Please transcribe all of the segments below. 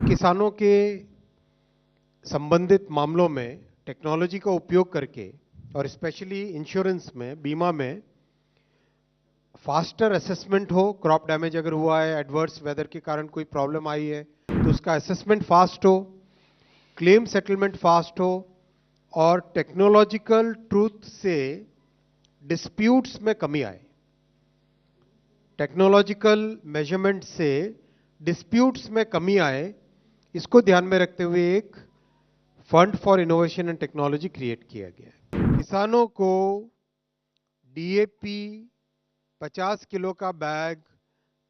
किसानों के संबंधित मामलों में टेक्नोलॉजी का उपयोग करके और स्पेशली इंश्योरेंस में, बीमा में फास्टर असेसमेंट हो। क्रॉप डैमेज अगर हुआ है, एडवर्स वेदर के कारण कोई प्रॉब्लम आई है तो उसका असेसमेंट फास्ट हो, क्लेम सेटलमेंट फास्ट हो और टेक्नोलॉजिकल ट्रूथ से डिस्प्यूट्स में कमी आए। टेक्नोलॉजिकल मेजरमेंट से डिस्प्यूट्स में कमी आए, इसको ध्यान में रखते हुए एक fund for innovation and technology create किया गया है। किसानों को डीएपी 50 किलो का बैग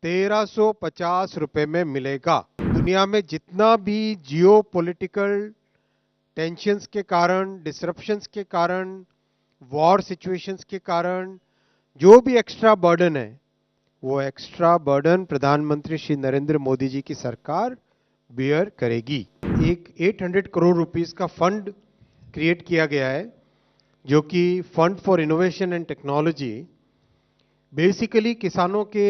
1350 रुपए में मिलेगा। दुनिया में जितना भी जियो पॉलिटिकल टेंशंस के कारण, डिसरप्शंस के कारण, वॉर सिचुएशंस के कारण जो भी एक्स्ट्रा बर्डन है, वो एक्स्ट्रा बर्डन प्रधानमंत्री श्री नरेंद्र मोदी जी की सरकार बियर करेगी। एक 800 करोड़ रुपीस का फंड क्रिएट किया गया है, जो कि fund for innovation and technology basically किसानों के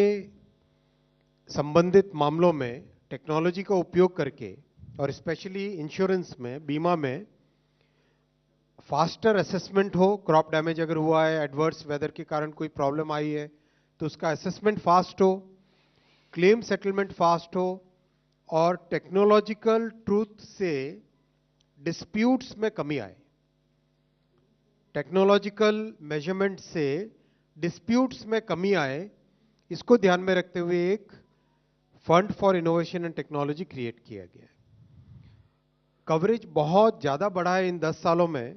संबंधित मामलों में टेक्नोलॉजी का उपयोग करके और स्पेशली इंश्योरेंस में, बीमा में फास्टर असेसमेंट हो। क्रॉप डैमेज अगर हुआ है, एडवर्स वेदर के कारण कोई प्रॉब्लम आई है तो उसका असेसमेंट फास्ट हो, क्लेम सेटलमेंट फास्ट हो और टेक्नोलॉजिकल ट्रूथ से डिस्प्यूट्स में कमी आए। टेक्नोलॉजिकल मेजरमेंट से डिस्प्यूट्स में कमी आए, इसको ध्यान में रखते हुए एक fund for innovation and technology create किया गया है। कवरेज बहुत ज्यादा बढ़ा है इन 10 सालों में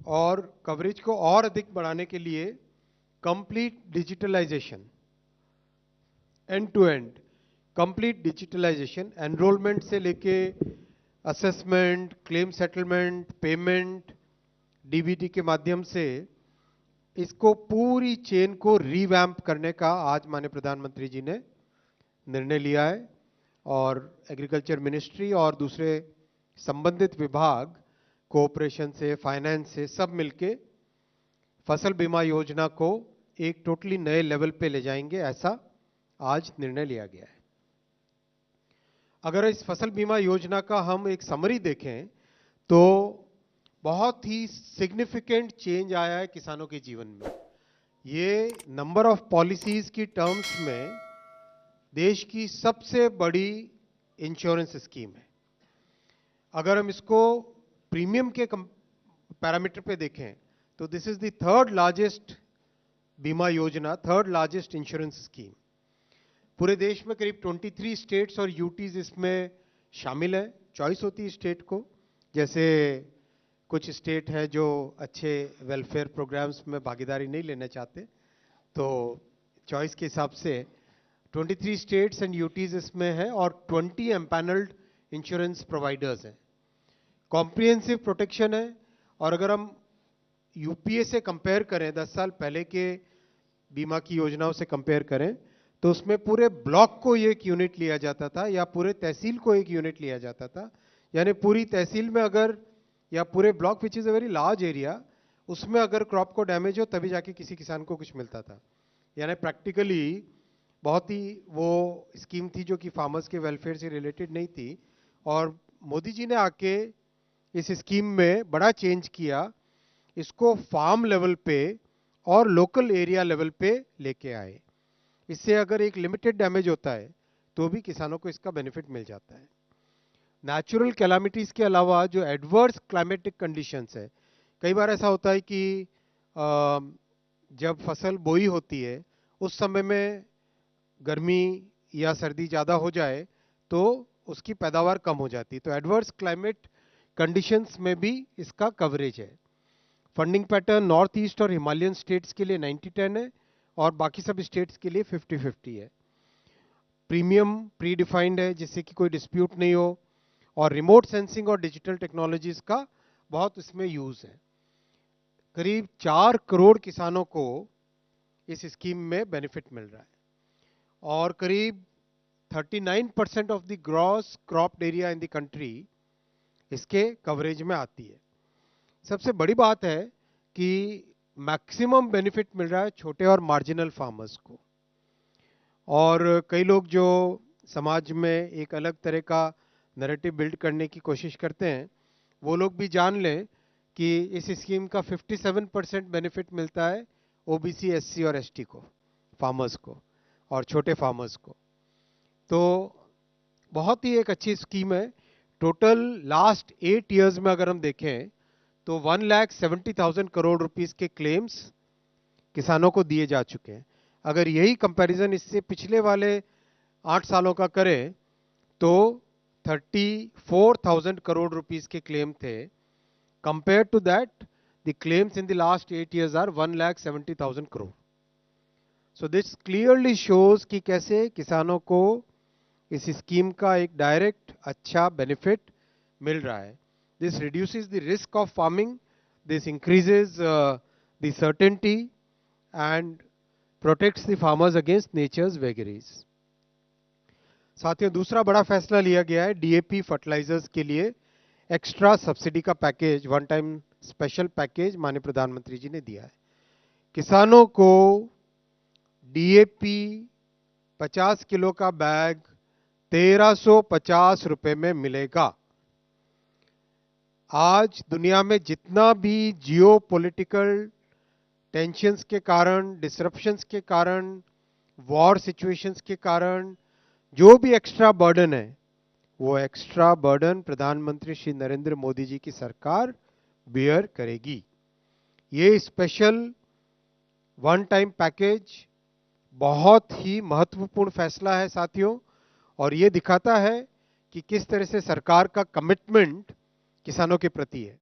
और कवरेज को और अधिक बढ़ाने के लिए complete digitalisation, end to end complete digitalisation, enrolment से लेके assessment, claim settlement, payment, DBT के माध्यम से इसको पूरी चेन को रीवैम्प करने का आज माननीय प्रधानमंत्री जी ने निर्णय लिया है और एग्रीकल्चर मिनिस्ट्री और दूसरे संबंधित विभाग कोऑपरेशन से, फाइनेंस से सब मिलके फसल बीमा योजना को एक टोटली नए लेवल पे ले जाएंगे, ऐसा आज निर्णय लिया गया है। अगर इस फसल बीमा योजना का हम एक समरी देखें तो बहुत ही सिग्निफिकेंट चेंज आया है किसानों के जीवन में। ये नंबर ऑफ पॉलिसीज की टर्म्स में देश की सबसे बड़ी इंश्योरेंस स्कीम है। अगर हम इसको प्रीमियम के पैरामीटर पे देखें तो this is the third largest बीमा योजना, थर्ड लार्जेस्ट इंश्योरेंस स्कीम। पूरे देश में करीब 23 स्टेट्स और यूटीज इसमें शामिल है। चॉइस होती है स्टेट को, जैसे कुछ स्टेट है जो अच्छे वेलफेयर प्रोग्राम्स में भागीदारी नहीं लेना चाहते, तो चॉइस के हिसाब से 23 स्टेट्स एंड यूटीज इसमें है और 20 एम्पैनल्ड इंश्योरेंस प्रोवाइडर्स हैं। कॉम्प्रिहेंसिव प्रोटेक्शन है और अगर हम यूपीए से कंपेयर करें, 10 साल पहले के बीमा की योजनाओं से कंपेयर करें, तो उसमें पूरे ब्लॉक को एक यूनिट लिया जाता था या पूरे तहसील को एक यूनिट लिया जाता था। यानी पूरी तहसील में अगर, या पूरे block which is a very large area, उसमें अगर क्रॉप को डैमेज हो तभी जाके किसी किसान को कुछ मिलता था। यानी प्रैक्टिकली बहुत ही वो स्कीम थी जो कि फार्मर्स के वेलफेयर से रिलेटेड नहीं थी। और मोदी जी ने आके इस स्कीम में बड़ा चेंज किया, इसको फार्म लेवल पे और लोकल एरिया लेवल पे लेके आए। इससे अगर एक लिमिटेड डैमेज होता है तो भी किसानों को इसका बेनिफिट मिल जाता है। नेचुरल कैलामिटीज के अलावा जो एडवर्स क्लाइमेटिक कंडीशंस है, कई बार ऐसा होता है कि जब फसल बोई होती है उस समय में गर्मी या सर्दी ज़्यादा हो जाए तो उसकी पैदावार कम हो जाती है, तो एडवर्स क्लाइमेट कंडीशंस में भी इसका कवरेज है। फंडिंग पैटर्न नॉर्थ ईस्ट और हिमालयन स्टेट्स के लिए 90-10 है और बाकी सब स्टेट्स के लिए 50-50 है। प्रीमियम प्री डिफाइंड है जिससे कि कोई डिस्प्यूट नहीं हो और रिमोट सेंसिंग और डिजिटल टेक्नोलॉजीज का बहुत इसमें यूज है। करीब 4 करोड़ किसानों को इस स्कीम में बेनिफिट मिल रहा है और करीब 39% of the gross cropped area in the country इसके कवरेज में आती है। सबसे बड़ी बात है कि मैक्सिमम बेनिफिट मिल रहा है छोटे और मार्जिनल फार्मर्स को। और कई लोग जो समाज में एक अलग तरह का नैरेटिव बिल्ड करने की कोशिश करते हैं, वो लोग भी जान लें कि इस स्कीम का 57% बेनिफिट मिलता है ओबीसी, एससी और एसटी को, फार्मर्स को और छोटे फार्मर्स को। तो बहुत ही एक अच्छी स्कीम है। टोटल लास्ट 8 इयर्स में अगर हम देखें तो 1,70,000 करोड़ रुपीस के क्लेम्स किसानों को दिए जा चुके हैं। अगर यही कंपैरिजन इससे पिछले वाले 8 सालों का करें तो 34,000 करोड़ रुपीस के क्लेम थे। Compare to that, the claims in the last 8 years are 1,70,000 crore. So this clearly shows कि कैसे किसानों को इस स्कीम का एक डायरेक्ट अच्छा बेनिफिट मिल रहा है। This reduces the risk of farming, this increases the certainty and protects the farmers against nature's vagaries. साथियों, दूसरा बड़ा फैसला लिया गया है डीएपी फर्टिलाइजर्स के लिए एक्स्ट्रा सब्सिडी का package, one time special package माननीय प्रधानमंत्री जी ने दिया है। किसानों को डीएपी 50 किलो का बैग 1,350 रुपए में मिलेगा। आज दुनिया में जितना भी जियो पॉलिटिकल टेंशंस के कारण, डिसरप्शंस के कारण, वॉर सिचुएशंस के कारण जो भी एक्स्ट्रा बर्डन है, वो एक्स्ट्रा बर्डन प्रधानमंत्री श्री नरेंद्र मोदी जी की सरकार बियर करेगी। ये स्पेशल वन टाइम पैकेज बहुत ही महत्वपूर्ण फैसला है साथियों, और ये दिखाता है कि किस तरह से सरकार का कमिटमेंट किसानों के प्रति है।